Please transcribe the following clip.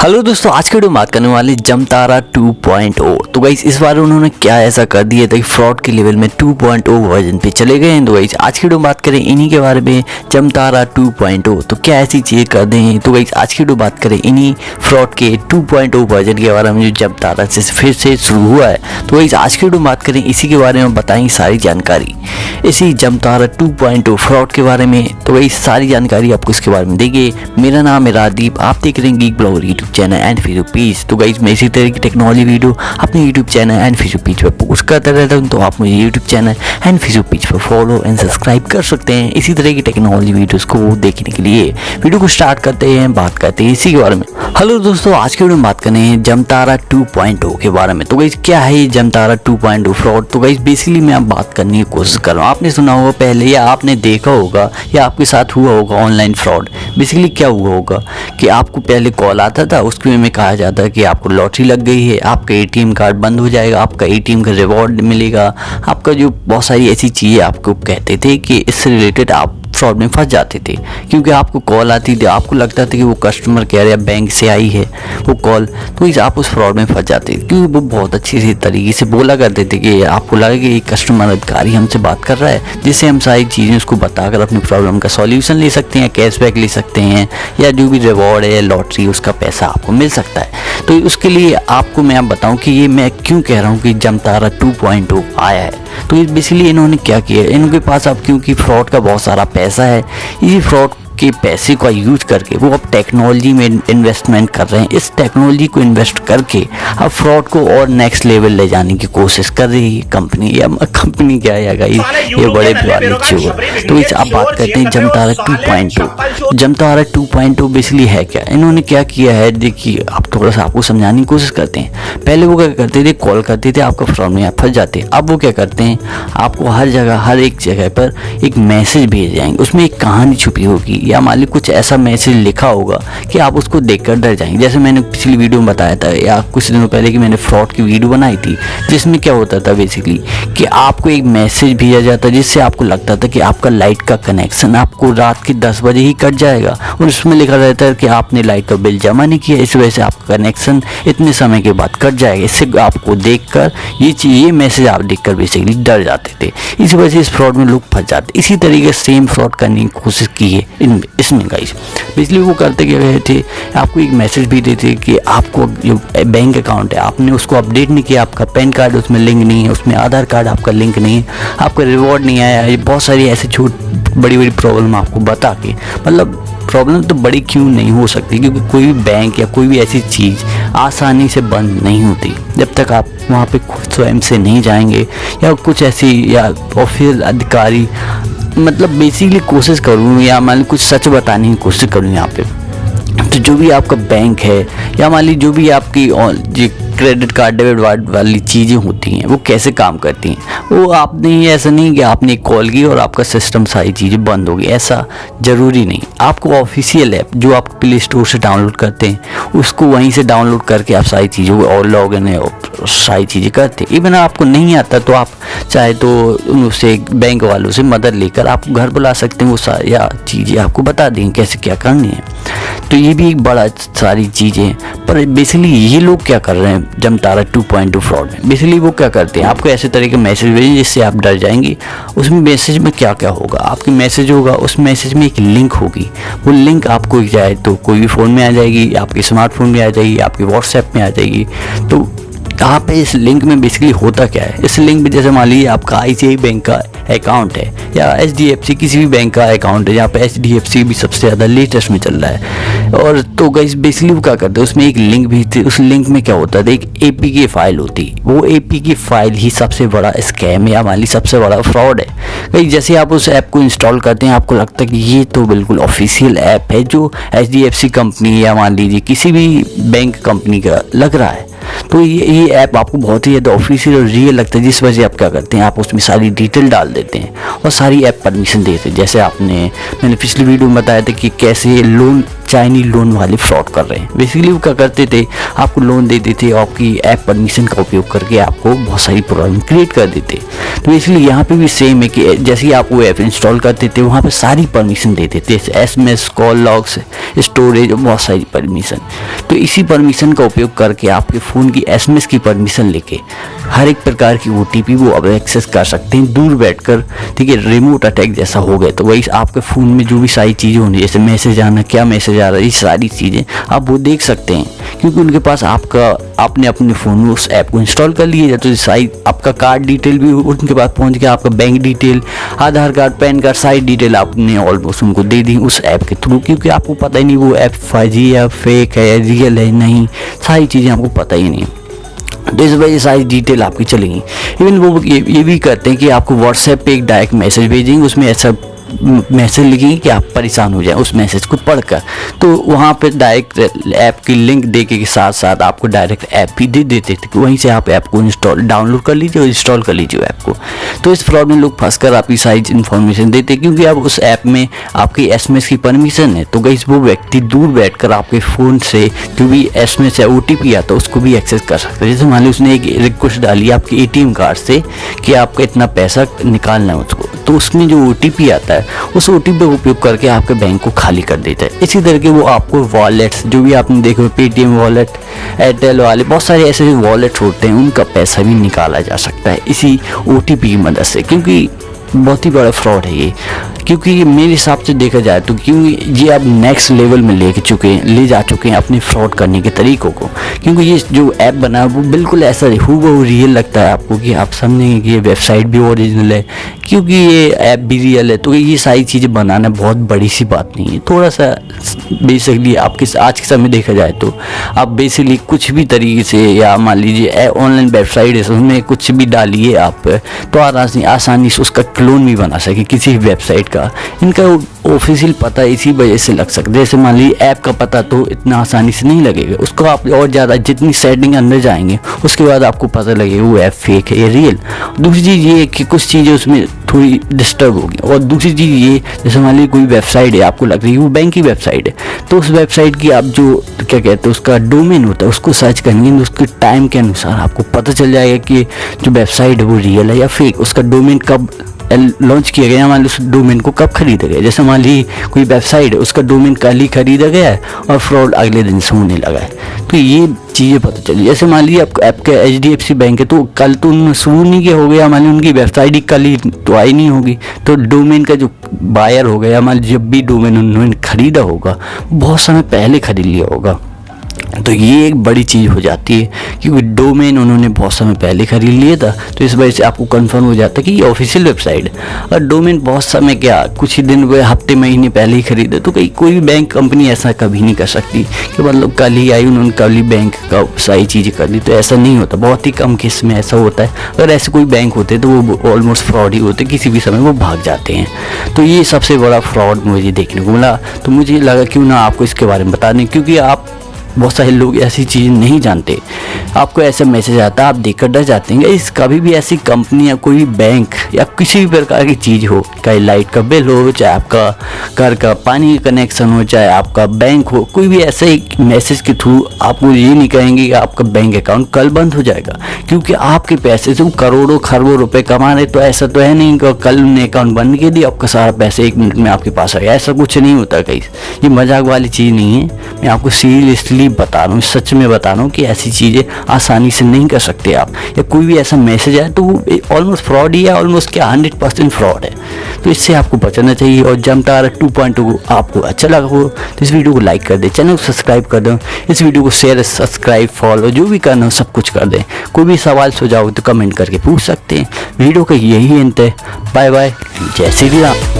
Hello दोस्तों, आज की वीडियो में बात करने वाले जमतारा 2.0। तो गाइस इस बार उन्होंने क्या ऐसा कर दिया था कि फ्रॉड के लेवल में 2.0 वर्जन पे चले गए हैं। तो गाइस आज की वीडियो में बात करें इन्हीं के बारे में, जमतारा 2.0 तो क्या ऐसी चीज़ें कर दें। तो गाइस आज की वीडियो बात करें इन्हीं फ्रॉड के 2.0 वर्जन के बारे में जो जमतारा से फिर से शुरू हुआ है। तो गाइस आज की वीडियो में बात करें इसी के बारे में, बताएंगे सारी जानकारी इसी जमतारा 2.0 फ्रॉड के बारे में। तो गाइस सारी जानकारी आपको इसके बारे में देंगे। मेरा नाम है राजदीप, आप देख रहे हैं geek blogger YouTube channel and Facebook page. तो गाइस मैं इसी तरह की टेक्नोलॉजी वीडियो अपने YouTube channel and Facebook page पर पोस्ट करता रहता हूँ। तो आप मुझे YouTube channel and Facebook page पर फॉलो एंड सब्सक्राइब कर सकते हैं इसी तरह की टेक्नोलॉजी वीडियोस को देखने के लिए। वीडियो को स्टार्ट करते हैं, बात करते हैं इसी के बारे में। हेलो दोस्तों, आज की वीडियो में बात करते हैं जमतारा 2.0 के बारे में। तो गाइस क्या है ये जमतारा 2.0 फ्रॉड। तो गाइस बेसिकली मैं अब बात करने की कोशिश कर रहा हूँ। आपने सुना होगा पहले, या आपने देखा होगा, या आपके साथ हुआ होगा ऑनलाइन फ्रॉड। बेसिकली क्या हुआ होगा कि आपको पहले कॉल आता था, उसके में कहा जाता है कि आपको लॉटरी लग गई है, आपका एटीएम कार्ड बंद हो जाएगा, आपका एटीएम का रिवॉर्ड मिलेगा, आपका जो बहुत सारी ऐसी चीज़ें आपको कहते थे कि इससे रिलेटेड आप फ्रॉड में फंस जाते थे। क्योंकि आपको कॉल आती थी, आपको लगता था कि वो कस्टमर केयर या बैंक से आई है वो कॉल, तो इस आप उस फ्रॉड में फंस जाते थे। क्योंकि वो बहुत अच्छी सी तरीके से बोला करते थे कि आपको लगे कि कस्टमर अधिकारी हमसे बात कर रहा है, जिससे हम सारी चीज़ें उसको बताकर अपनी प्रॉब्लम का सॉल्यूशन ले सकते हैं, कैशबैक ले सकते हैं, या जो भी रिवॉर्ड है लॉटरी उसका पैसा आपको मिल सकता है। तो उसके लिए आपको मैं अब बताऊँ कि ये मैं क्यों कह रहा हूँ कि जमतारा 2.0 आया है। तो ये बेसिकली इन्होंने क्या किया, इनके पास अब क्योंकि फ्रॉड का बहुत सारा पैसा है, इसी फ्रॉड के पैसे का यूज करके वो अब टेक्नोलॉजी में इन्वेस्टमेंट कर रहे हैं। इस टेक्नोलॉजी को इन्वेस्ट करके अब फ्रॉड को और नेक्स्ट लेवल ले जाने की कोशिश कर रही है कंपनी, या कंपनी क्या है ये बड़े वाले चोर। तो इस आप बात करते हैं जमतारा 2.0। जमतारा 2.0 बेसिकली है क्या, इन्होंने क्या किया है देखिए, आप थोड़ा सा आपको समझाने की कोशिश करते हैं। पहले वो क्या करते थे, कॉल करते थे, आपका फ्रॉड में आप फंस जाते। अब वो क्या करते हैं, आपको हर जगह हर एक जगह पर एक मैसेज भेज जाएंगे, उसमें एक कहानी छुपी होगी, या मान ली कुछ ऐसा मैसेज लिखा होगा कि आप उसको देखकर डर जाएंगे। जैसे मैंने पिछली वीडियो में बताया था, या कुछ दिनों पहले कि मैंने फ्रॉड की वीडियो बनाई थी, जिसमें क्या होता था बेसिकली कि आपको एक मैसेज भेजा जाता जिससे आपको लगता था कि आपका लाइट का कनेक्शन आपको रात के 10 बजे ही कट जाएगा, और उसमें लिखा रहता है कि आपने लाइट का बिल जमा नहीं किया, इस वजह से आपका कनेक्शन इतने समय के बाद कट जाएगा। इससे आपको देखकर ये मैसेज आप देखकर बेसिकली डर जाते थे। इस वजह से इस फ्रॉड में लोग फंस जाते। इसी तरीके से सेम फ्रॉड करने की कोशिश की है इसमें गाइस। बेसिकली वो करते क्या गए थे, आपको एक मैसेज भी देते कि आपको जो बैंक अकाउंट है आपने उसको अपडेट नहीं किया, आपका पैन कार्ड उसमें लिंक नहीं है, उसमें आधार कार्ड आपका लिंक नहीं है, आपका रिवॉर्ड नहीं आया। ये बहुत सारी ऐसी बड़ी प्रॉब्लम आपको बता के, मतलब प्रॉब्लम तो बड़ी क्यों नहीं हो सकती, क्योंकि कोई भी बैंक या कोई भी ऐसी चीज़ आसानी से बंद नहीं होती जब तक आप वहाँ पे खुद स्वयं से नहीं जाएंगे, या कुछ ऐसी या ऑफिशियल अधिकारी, मतलब बेसिकली कोशिश करूँ, या मान ली कुछ सच बताने की कोशिश करूँ यहाँ पे। तो जो भी आपका बैंक है, या मान ली जो भी आपकी जो क्रेडिट कार्ड डेबिट कार्ड वाली चीज़ें होती हैं वो कैसे काम करती हैं, वो आपने ऐसा नहीं कि आपने कॉल की और आपका सिस्टम सारी चीज़ें बंद हो गई, ऐसा ज़रूरी नहीं। आपको ऑफिशियल ऐप जो आप प्ले स्टोर से डाउनलोड करते हैं उसको वहीं से डाउनलोड करके आप सारी चीज़ों को और लॉग इन सारी चीज़ें करते हैं। इवन आपको नहीं आता तो आप चाहे तो उनसे बैंक वालों से मदद लेकर आप घर बुला सकते हैं, वो सारी चीज़ें आपको बता देंगे कैसे क्या करनी है। तो ये भी एक बड़ा सारी चीज़ें। पर बेसिकली ये लोग क्या कर रहे हैं जमतारा 2.0 फ्रॉड में, बेसिकली वो क्या करते हैं, आपको ऐसे तरह के मैसेज भेजें जिससे आप डर जाएंगे। उसमें मैसेज में क्या क्या होगा, आपके मैसेज होगा, उस मैसेज में एक लिंक होगी, वो लिंक आपको जाए तो कोई भी फ़ोन में आ जाएगी, आपके स्मार्टफोन में आ जाएगी, आपके व्हाट्सएप में आ जाएगी। तो यहाँ पे इस लिंक में बेसिकली होता क्या है, इस लिंक में जैसे मान लीजिए आपका ICICI बैंक का अकाउंट है, या HDFC किसी भी बैंक का अकाउंट है, जहाँ पे HDFC भी सबसे ज़्यादा लेटेस्ट में चल रहा है। और तो गाइस बेसिकली वो क्या करते हैं, उसमें एक लिंक भी थी, उस लिंक में क्या होता था, एक APK फाइल होती, वो APK फाइल ही सबसे बड़ा स्कैम या मान ली सबसे बड़ा फ्रॉड है। गाइस जैसे आप उस ऐप को इंस्टॉल करते हैं, आपको लगता है कि ये तो बिल्कुल ऑफिशियल ऐप है जो HDFC कंपनी या मान लीजिए किसी भी बैंक कंपनी का लग रहा है, तो ये ऐप आपको बहुत ही ज़्यादा ऑफिशियल और रियल लगता है। जिस वजह से आप क्या करते हैं, आप उसमें सारी डिटेल डाल देते हैं और सारी ऐप परमिशन देते हैं। जैसे मैंने पिछली वीडियो में बताया था कि कैसे लोन चाइनी लोन वाले फ्रॉड कर रहे हैं। बेसिकली वो क्या करते थे, आपको लोन देते थे, आपकी ऐप परमिशन का उपयोग करके आपको बहुत सारी प्रॉब्लम क्रिएट कर देते। तो इसलिए यहाँ पे भी सेम है कि जैसे ही आप वो ऐप इंस्टॉल करते थे वहाँ पे सारी परमिशन देते थे, SMS, कॉल लॉग्स, स्टोरेज, बहुत सारी परमिशन। तो इसी परमिशन का उपयोग करके आपके फ़ोन की SMS की परमिशन लेके हर एक प्रकार की OTP वो अब एक्सेस कर सकते हैं दूर बैठकर। ठीक है, रिमोट अटैक जैसा हो गया। तो वही आपके फ़ोन में जो भी सारी चीज़ें होनी, जैसे मैसेज आना, क्या मैसेज आ रहा है, ये सारी चीज़ें आप वो देख सकते हैं, क्योंकि उनके पास आपने अपने फ़ोन में उस ऐप को इंस्टॉल कर लिया। तो सारी आपका कार्ड डिटेल भी उनके पास पहुंच गया, आपका बैंक डिटेल, आधार कार्ड, पैन कार्ड, सारी डिटेल आपने ऑलमोस्ट उनको दे दी उस ऐप के थ्रू, क्योंकि आपको पता ही नहीं वो ऐप फर्जी है, फेक है, रियल है, नहीं, सारी चीज़ें आपको पता ही नहीं। तो इस वजह सारी डिटेल आपकी चलेंगी। इवन वो ये भी करते हैं कि आपको व्हाट्सएप पे एक डायरेक्ट मैसेज भेजेंगे, उसमें ऐसा मैसेज लिखेंगे कि आप परेशान हो जाए उस मैसेज को पढ़कर। तो वहाँ पे डायरेक्ट ऐप की लिंक देके के साथ साथ आपको डायरेक्ट ऐप भी दे देते थे कि वहीं से आप ऐप को डाउनलोड कर लीजिए और इंस्टॉल कर लीजिए ऐप को। तो इस फ्रॉड में लोग फंसकर आपकी सारी इन्फॉर्मेशन देते, क्योंकि अब उस ऐप में आपकी SMS की परमिशन है। तो गाइस वो व्यक्ति दूर बैठकर आपके फ़ोन से जो भी SMS या OTP आता है उसको भी एक्सेस कर सकते हैं। जैसे मान ली उसने एक रिक्वेस्ट डाली आपके ATM कार्ड से कि आपका इतना पैसा निकालना है उसको, तो उसमें जो OTP आता है उस OTP का उपयोग करके आपके बैंक को खाली कर देता है। इसी तरह के वो आपको वॉलेट्स, जो भी आपने देखे पेटीएम वॉलेट, एयरटेल वाले, बहुत सारे ऐसे वॉलेट होते हैं, उनका पैसा भी निकाला जा सकता है इसी OTP की मदद से। क्योंकि बहुत ही बड़ा फ्रॉड है ये, क्योंकि मेरे हिसाब से देखा जाए तो क्योंकि ये अब नेक्स्ट लेवल में ले जा चुके हैं अपने फ्रॉड करने के तरीकों को। क्योंकि ये जो ऐप बना है वो बिल्कुल ऐसा हूबहू रियल लगता है आपको, कि आप समझेंगे कि ये वेबसाइट भी ओरिजिनल है, क्योंकि ये ऐप भी रियल है। तो ये सारी चीज़ें बनाना बहुत बड़ी सी बात नहीं है। थोड़ा सा बेसिकली आपके आज के समय देखा जाए तो आप बेसिकली कुछ भी तरीके से, या मान लीजिए ऑनलाइन वेबसाइट है उसमें कुछ भी डालिए आप, तो आसानी से उसका क्लोन भी बना सके किसी वेबसाइट का। इनका ऑफिशियल पता इसी वजह से लग सकता है। जैसे मान लीजिए ऐप का पता तो इतना आसानी से नहीं लगेगा, उसको आप और ज़्यादा जितनी सेटिंग अंदर जाएंगे उसके बाद आपको पता लगेगा वो ऐप फेक है या रियल। दूसरी चीज़ ये कि कुछ चीज़ें उसमें थोड़ी डिस्टर्ब होगी। और दूसरी चीज़ ये, जैसे मान लीजिए कोई वेबसाइट है, आपको लग रही है वो बैंक की वेबसाइट है, तो उस वेबसाइट की आप जो क्या कहते हैं उसका डोमेन होता है उसको सर्च करेंगे तो उसके टाइम के अनुसार आपको पता चल जाएगा कि जो वेबसाइट है वो रियल है या फेक। उसका डोमेन कब लॉन्च किया गया, मान ली उस डोमेन को कब खरीदा गया। जैसे मान ली कोई वेबसाइट है उसका डोमेन कल ही खरीदा गया है और फ्रॉड अगले दिन से होने लगा है, तो ये चीज़ें पता चली। जैसे मान ली आपके HDFC बैंक है, तो कल तो उन्होंने शुरू नहीं किया हो गया, मान ली उनकी वेबसाइट ही कल ही तो आई नहीं होगी, तो डोमेन का जो बायर हो गया, मान ली जब भी डोमेन उन्होंने खरीदा होगा बहुत समय पहले खरीद लिया होगा। तो ये एक बड़ी चीज़ हो जाती है, क्योंकि डोमेन उन्होंने बहुत समय पहले खरीद लिया था, तो इस वजह से आपको कंफर्म हो जाता है कि ये ऑफिशियल वेबसाइट है। और डोमेन बहुत समय क्या कुछ ही दिन, हफ्ते महीने पहले ही खरीदा, तो कोई भी बैंक कंपनी ऐसा कभी नहीं कर सकती कि मतलब कल ही आई उन्होंने कल ही बैंक का सारी चीज़ें कर दी। तो ऐसा नहीं होता, बहुत ही कम केस में ऐसा होता है। अगर ऐसे कोई बैंक होते तो वो ऑलमोस्ट फ्रॉड ही होते, किसी भी समय वो भाग जाते हैं। तो ये सबसे बड़ा फ्रॉड मुझे देखने को मिला, तो मुझे लगा क्यों ना आपको इसके बारे में बता दें, क्योंकि आप बहुत सारे लोग ऐसी चीज़ नहीं जानते। आपको ऐसा मैसेज आता है, आप देखकर डर जाते हैं। इस कभी भी ऐसी कंपनी या कोई बैंक या किसी भी प्रकार की चीज़ हो, चाहे लाइट का बिल हो, चाहे आपका घर का पानी का कनेक्शन हो, चाहे आपका बैंक हो, कोई भी ऐसे ही मैसेज के थ्रू आपको ये नहीं कहेंगे कि आपका बैंक अकाउंट कल बंद हो जाएगा, क्योंकि आपके पैसे से वो करोड़ों खरबों रुपए कमा रहे। तो ऐसा तो है नहीं कि कल उन्होंने अकाउंट बंद कर दिया, आपका सारा पैसा 1 मिनट में आपके पास आ गया। ऐसा कुछ नहीं होता कहीं, ये मजाक वाली चीज़ नहीं है। मैं आपको सीरियसली बता रहा हूँ, सच में बता रहा हूँ कि ऐसी चीज़ें आसानी से नहीं कर सकते आप। या कोई भी ऐसा मैसेज आए तो वो ऑलमोस्ट फ्रॉड ही है, ऑलमोस्ट क्या 100% फ्रॉड है। तो इससे आपको बचना चाहिए। और जमतारा 2.0 आपको अच्छा लगा हो तो इस वीडियो को लाइक कर दे, चैनल को सब्सक्राइब कर दो, इस वीडियो को शेयर, सब्सक्राइब, फॉलो जो भी करना हो सब कुछ कर दें। कोई भी सवाल सुझाव तो कमेंट करके पूछ सकते हैं। वीडियो का यही अंत है। बाय बाय, जय श्री राम।